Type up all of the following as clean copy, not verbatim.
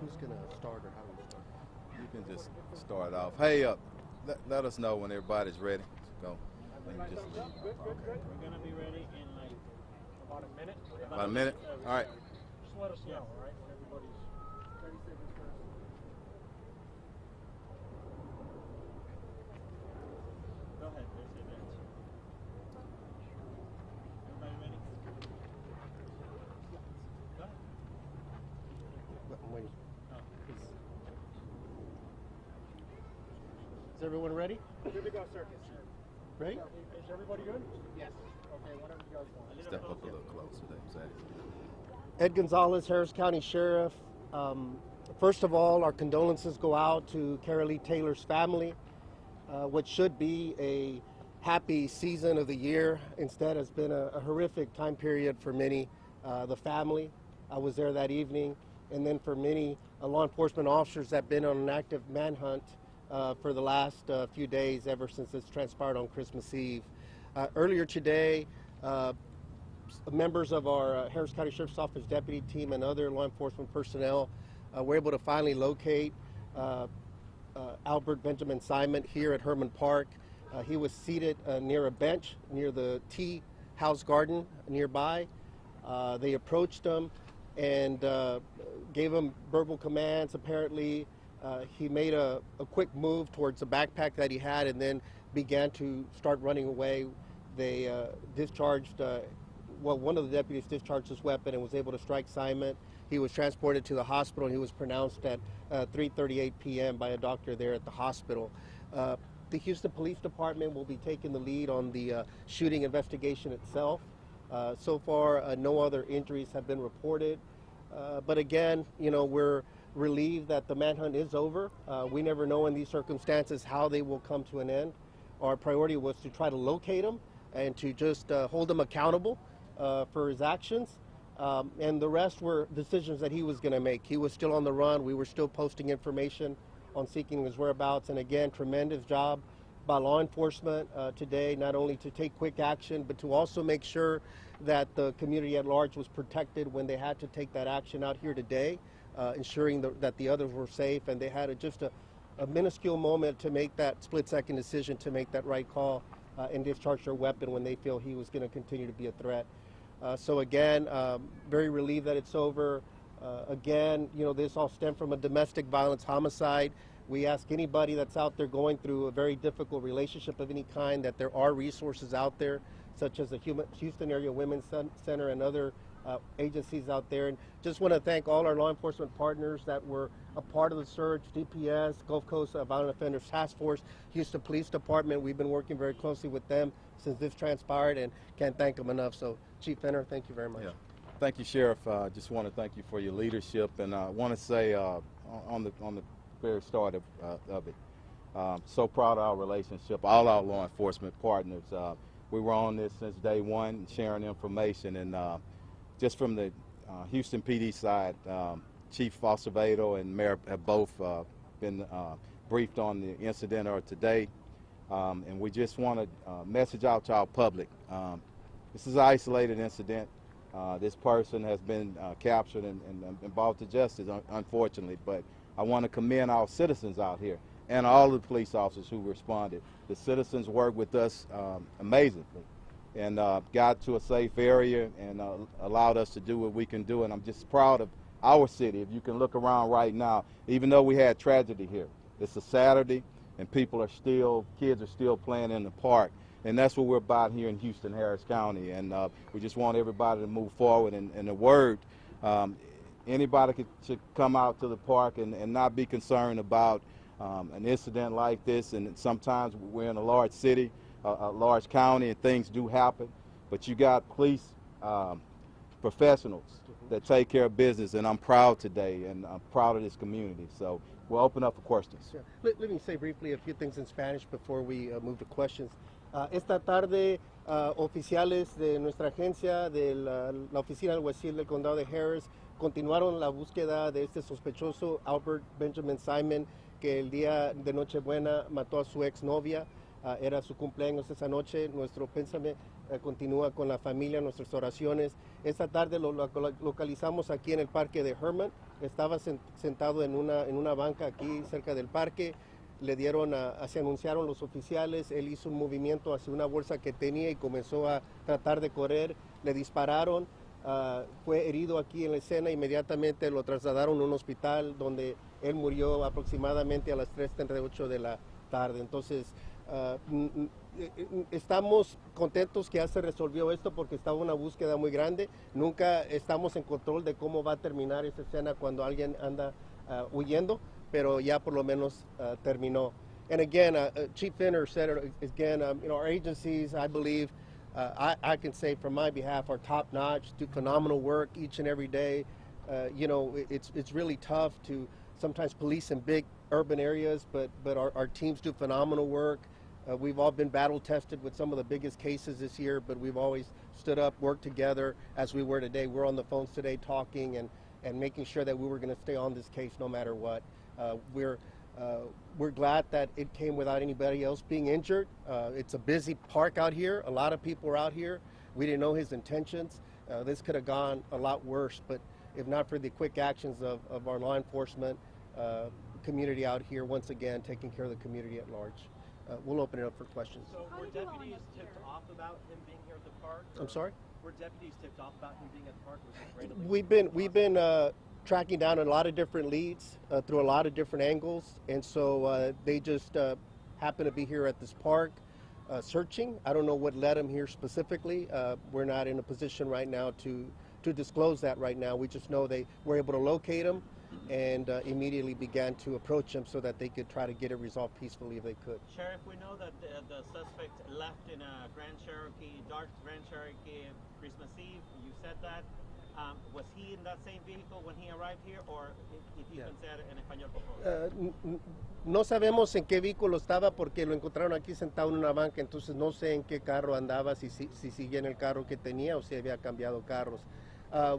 Who's going to start or how do we start? You can just start off. Hey, let us know when everybody's ready. Let's go. Let me just leave. Okay. We're going to be ready in like about a minute. About a minute? All right. Just let us know, all right, when everybody's 30 seconds first. Go ahead, there's the advance. Everybody ready? Go ahead. I'm waiting. Oh. Is everyone ready? Good to go, circus. Ready? Is everybody good? Yes. Okay, whatever you guys want. Step up a little closer there, Zach. Ed Gonzalez, Harris County Sheriff. First of all, our condolences go out to Carolee Taylor's family. What should be a happy season of the year instead has been a horrific time period for many. The family, I was there that evening, and then for many law enforcement officers that have been on an active manhunt for the last few days ever since this transpired on Christmas Eve. Earlier today, members of our Harris County Sheriff's Office deputy team and other law enforcement personnel were able to finally locate Albert Benjamin Simon here at Hermann Park. He was seated near a bench near the tea house garden nearby. They approached him and gave him verbal commands. Apparently, he made a quick move towards the backpack that he had and then began to start running away. They discharged, one of the deputies discharged his weapon and was able to strike Simon. He was transported to the hospital and he was pronounced at 3:38 p.m. by a doctor there at the hospital. The Houston Police Department will be taking the lead on the shooting investigation itself. So far, no other injuries have been reported. But again, we're relieved that the manhunt is over. We never know in these circumstances how they will come to an end. Our priority was to try to locate him and to just hold him accountable for his actions. And the rest were decisions that he was going to make. He was still on the run. We were still posting information on seeking his whereabouts. And again, tremendous job by law enforcement today, not only to take quick action, but to also make sure that the community at large was protected when they had to take that action out here today, ensuring that the others were safe. And they had just a minuscule moment to make that split-second decision to make that right call and discharge their weapon when they feel he was going to continue to be a threat. So again, very relieved that it's over. Again, this all stemmed from a domestic violence homicide. We ask anybody that's out there going through a very difficult relationship of any kind that there are resources out there, such as the Houston Area Women's Center and other agencies out there. And just want to thank all our law enforcement partners that were a part of the search: DPS, Gulf Coast Violent Offenders Task Force, Houston Police Department. We've been working very closely with them since this transpired and can't thank them enough. So Chief Fenner, thank you very much. Yeah. Thank you, Sheriff. Just want to thank you for your leadership, and I want to say on the very start of it, so proud of our relationship, all our law enforcement partners. We were on this since day one, sharing information, and just from the Houston PD side, Chief Falsavado and Mayor have both been briefed on the incident of today, and we just want to message out to our public. This is an isolated incident. This person has been captured and brought to justice, unfortunately, but I want to commend our citizens out here and all the police officers who responded. The citizens worked with us amazingly and got to a safe area and allowed us to do what we can do, and I'm just proud of our city. If you can look around right now, even though we had tragedy here, it's a Saturday and kids are still playing in the park. And that's what we're about here in Houston, Harris County. And we just want everybody to move forward. And the word, anybody should come out to the park and not be concerned about an incident like this. And sometimes we're in a large city, a large county, and things do happen. But you got police professionals that take care of business. And I'm proud today, and I'm proud of this community. So we'll open up for questions. Yeah. Let me say briefly a few things in Spanish before we move to questions. Esta tarde, oficiales de nuestra agencia, de la oficina del alguacil del condado de Harris, continuaron la búsqueda de este sospechoso Albert Benjamin Simon, que el día de Nochebuena mató a su exnovia. Era su cumpleaños esa noche. Nuestro pésame continúa con la familia, nuestras oraciones. Esta tarde lo localizamos aquí en el parque de Hermann. Estaba sentado en una banca aquí cerca del parque. Le dieron, se anunciaron los oficiales. Él hizo un movimiento hacia una bolsa que tenía y comenzó a tratar de correr. Le dispararon. Fue herido aquí en la escena. Inmediatamente lo trasladaron a un hospital donde él murió aproximadamente a las 3:38 de la tarde. Entonces, estamos contentos que ya se resolvió esto porque estaba una búsqueda muy grande. Nunca estamos en control de cómo va a terminar esta escena cuando alguien anda huyendo, pero ya por lo menos terminó. And again, Chief Finner said it again, our agencies, I believe, I can say from my behalf, are top notch, do phenomenal work each and every day. It's really tough to sometimes police in big urban areas, but our teams do phenomenal work. We've all been battle tested with some of the biggest cases this year, but we've always stood up, worked together as we were today. We're on the phones today talking and making sure that we were going to stay on this case no matter what. We're glad that it came without anybody else being injured. It's a busy park out here. A lot of people are out here. We didn't know his intentions. This could have gone a lot worse, but if not for the quick actions of our law enforcement community out here, once again, taking care of the community at large. We'll open it up for questions. So were deputies tipped off about him being here at the park? I'm sorry? Were deputies tipped off about him being at the park? Was it randomly? We've been tracking down a lot of different leads through a lot of different angles, and so they just happen to be here at this park searching. I don't know what led them here specifically. We're not in a position right now to disclose that right now. We just know they were able to locate him and immediately began to approach him so that they could try to get it resolved peacefully if they could. Sheriff, we know that the suspect left in a dark Grand Cherokee, Christmas Eve. You said that. Was he in that same vehicle when he arrived here, or if you can say it en español, por favor? No sabemos en qué vehículo estaba porque lo encontraron aquí sentado en una banca, entonces no sé en qué carro andaba, si seguía en el carro que tenía o si había cambiado carros.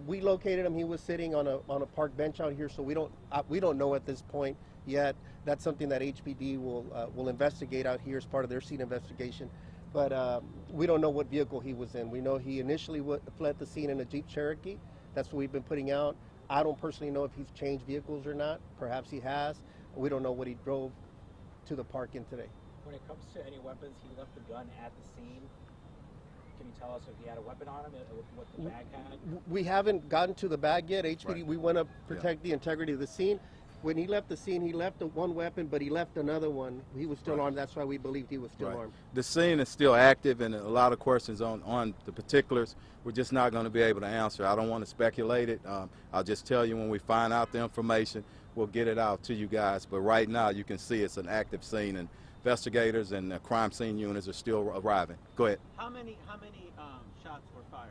We located him. He was sitting on a park bench out here, so we don't know at this point yet. That's something that HPD will investigate out here as part of their scene investigation. But we don't know what vehicle he was in. We know he initially fled the scene in a Jeep Cherokee. That's what we've been putting out. I don't personally know if he's changed vehicles or not. Perhaps he has. We don't know what he drove to the park in today. When it comes to any weapons, he left the gun at the scene. Can you tell us if he had a weapon on him, what the bag had? We haven't gotten to the bag yet. HPD, Right. we want to protect the integrity of the scene. When he left the scene, he left one weapon, but he left another one. He was still armed. That's why we believed he was still Right. armed. The scene is still active, and a lot of questions on the particulars we're just not going to be able to answer. I don't want to speculate it. I'll just tell you when we find out the information, we'll get it out to you guys. But right now, you can see it's an active scene, and investigators and the crime scene units are still arriving. Go ahead. How many shots were fired?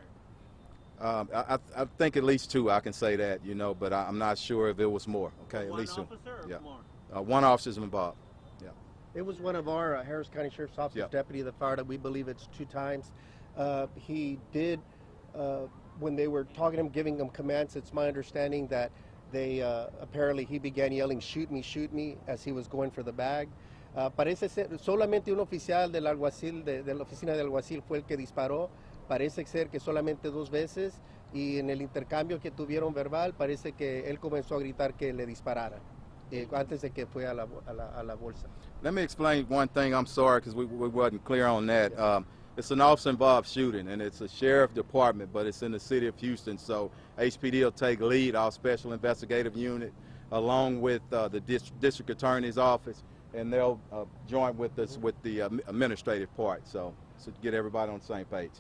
I think at least two. I can say that, but I'm not sure if it was more. Okay, at least two. One officer or Yeah. more? One officer's involved. Yeah. It was one of our Harris County Sheriff's Office Yep. deputy that fired it. We believe it's 2 times. He did, when they were talking to him, giving him commands, it's my understanding that they, apparently he began yelling, shoot me, as he was going for the bag. Parece ser, solamente un oficial del alguacil, de la oficina del alguacil fue el que disparó. Parece ser que solamente 2 veces, y en el intercambio que tuvieron verbal, parece que él comenzó a gritar que le disparara, antes de que fue a la bolsa. Let me explain one thing. I'm sorry because we wasn't clear on that. It's an officer-involved shooting, and it's a sheriff department, but it's in the city of Houston. So HPD will take lead, our special investigative unit, along with the district attorney's office, and they'll join with us with the administrative part. So to get everybody on the same page.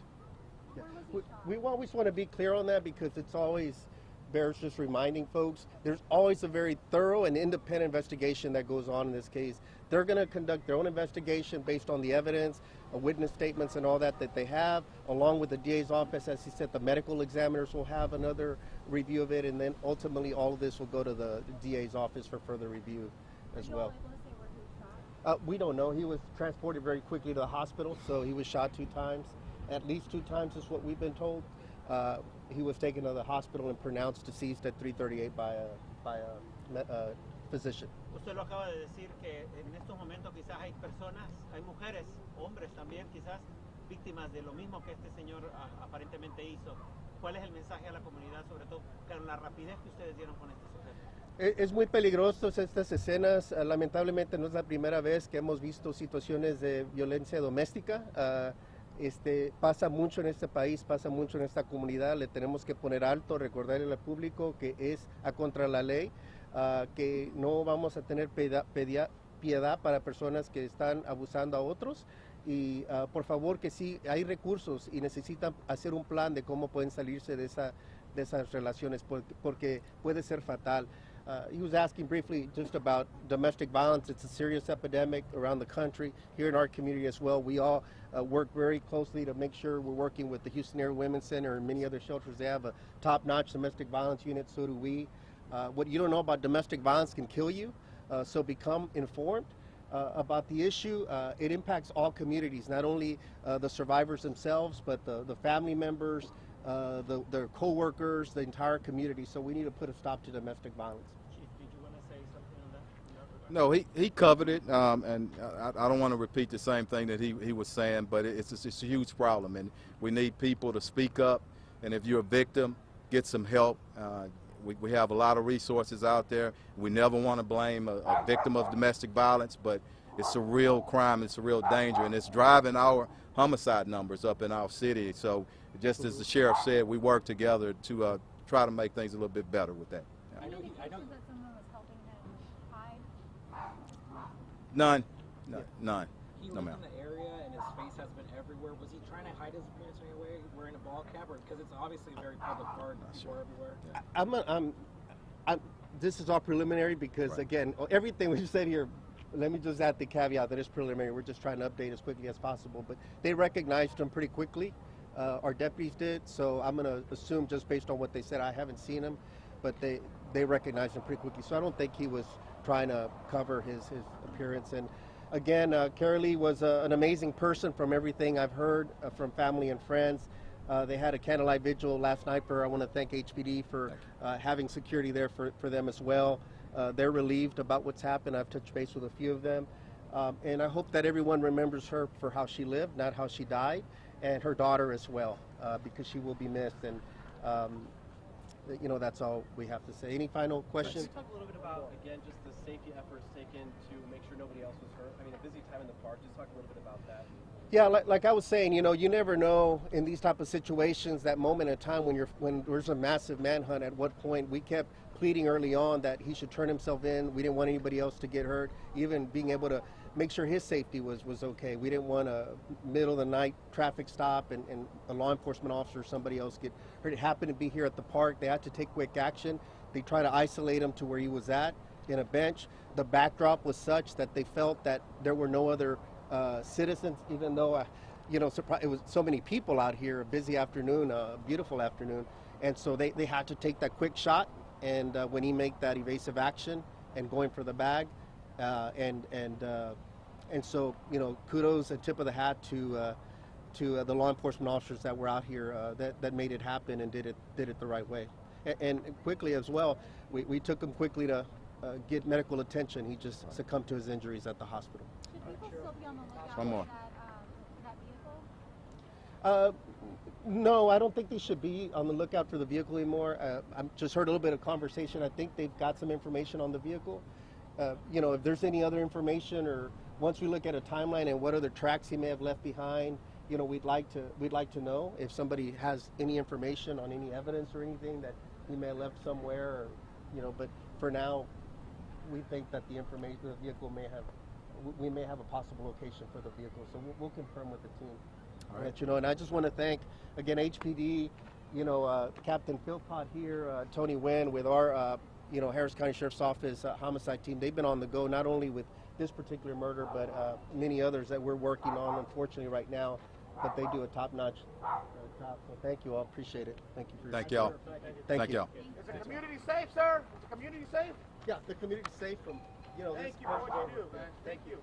Yeah. We always want to be clear on that because it's always bears just reminding folks there's always a very thorough and independent investigation that goes on in this case. They're going to conduct their own investigation based on the evidence, witness statements and all that they have, along with the DA's office. As he said, the medical examiners will have another review of it, and then ultimately all of this will go to the DA's office for further review as well. We don't know. He was transported very quickly to the hospital, so he was shot 2 times. At least 2 times is what we've been told. He was taken to the hospital and pronounced deceased at 3:38 by a physician. Usted lo acaba de decir que en estos momentos quizás hay personas, hay mujeres, hombres también quizás, víctimas de lo mismo que este señor aparentemente hizo. ¿Cuál es el mensaje a la comunidad, sobre todo con la rapidez que ustedes dieron con este sujeto? Es muy peligroso estas escenas. Lamentablemente no es la primera vez que hemos visto situaciones de violencia doméstica. Pasa mucho en este país, pasa mucho en esta comunidad. Le tenemos que poner alto, recordarle al público que es a contra la ley, que no vamos a tener piedad para personas que están abusando a otros. Y por favor, que sí, hay recursos y necesitan hacer un plan de cómo pueden salirse de esas relaciones, porque puede ser fatal. He was asking briefly just about domestic violence. It's a serious epidemic around the country, here in our community as well. We all work very closely to make sure we're working with the Houston Area Women's Center and many other shelters. They have a top-notch domestic violence unit, so do we. What you don't know about domestic violence can kill you, so become informed about the issue. It impacts all communities, not only the survivors themselves, but the family members, their co-workers, the entire community. So we need to put a stop to domestic violence. Chief, did you want to say something on that? No, he covered it, and I don't want to repeat the same thing that he was saying, but it's a huge problem, and we need people to speak up, and if you're a victim, get some help. We have a lot of resources out there. We never want to blame a victim of domestic violence, but it's a real crime, it's a real danger, and it's driving our homicide numbers up in our city. So just as the sheriff said, we work together to try to make things a little bit better with that. I know that someone was helping him hide. None. He No, lived ma'am. in the area and his face has been everywhere. Was he trying to hide his appearance in any way, wearing a ball cap, or because it's obviously a very public park, people are everywhere? This is all preliminary because, Right. again, everything we said here, let me just add the caveat that it's preliminary. We're just trying to update as quickly as possible. But they recognized him pretty quickly. Our deputies did. So I'm going to assume, just based on what they said, I haven't seen him, but they recognized him pretty quickly. So I don't think he was trying to cover his appearance. And again, Carolee was an amazing person from everything I've heard from family and friends. They had a candlelight vigil last night for her. I want to thank HPD for having security there for them as well. They're relieved about what's happened. I've touched base with a few of them. And I hope that everyone remembers her for how she lived, not how she died, and her daughter as well, because she will be missed. And, that's all we have to say. Any final questions? Can you talk a little bit about, again, just the safety efforts taken to make sure nobody else was hurt? I mean, a busy time in the park. Just talk a little bit about that. Yeah, like I was saying, you never know in these type of situations, that moment in time when there's a massive manhunt, at what point. We kept pleading early on that he should turn himself in. We didn't want anybody else to get hurt, even being able to make sure his safety was okay. We didn't want a middle of the night traffic stop and a law enforcement officer or somebody else get hurt. It happened to be here at the park. They had to take quick action. They tried to isolate him to where he was at, in a bench. The backdrop was such that they felt that there were no other citizens, even though it was so many people out here, a busy afternoon, a beautiful afternoon. And so they had to take that quick shot, and when he made that evasive action and going for the bag, and so kudos and tip of the hat to the law enforcement officers that were out here that made it happen and did it the right way. And quickly as well, we took him quickly to get medical attention. He just succumbed to his injuries at the hospital. Should people still be on the lookout One more. for that vehicle? No, I don't think they should be on the lookout for the vehicle anymore. I've just heard a little bit of conversation. I think they've got some information on the vehicle. If there's any other information, or once we look at a timeline and what other tracks he may have left behind, we'd like to know if somebody has any information on any evidence or anything that he may have left somewhere. But for now, we think that the vehicle we may have a possible location for the vehicle. So we'll confirm with the team. All right. Let you know. And I just want to thank again HPD, Captain Philpott here, Tony Nguyen with our Harris County Sheriff's Office homicide team. They've been on the go not only with this particular murder, but many others that we're working on, unfortunately, right now. But they do a top-notch job. So thank you all. Appreciate it. Thank you for your Thank y'all. Thank you. y'all. Is the community safe, sir? Is the community safe? Yeah, the community's safe from Thank you for what you do, man. Thank you.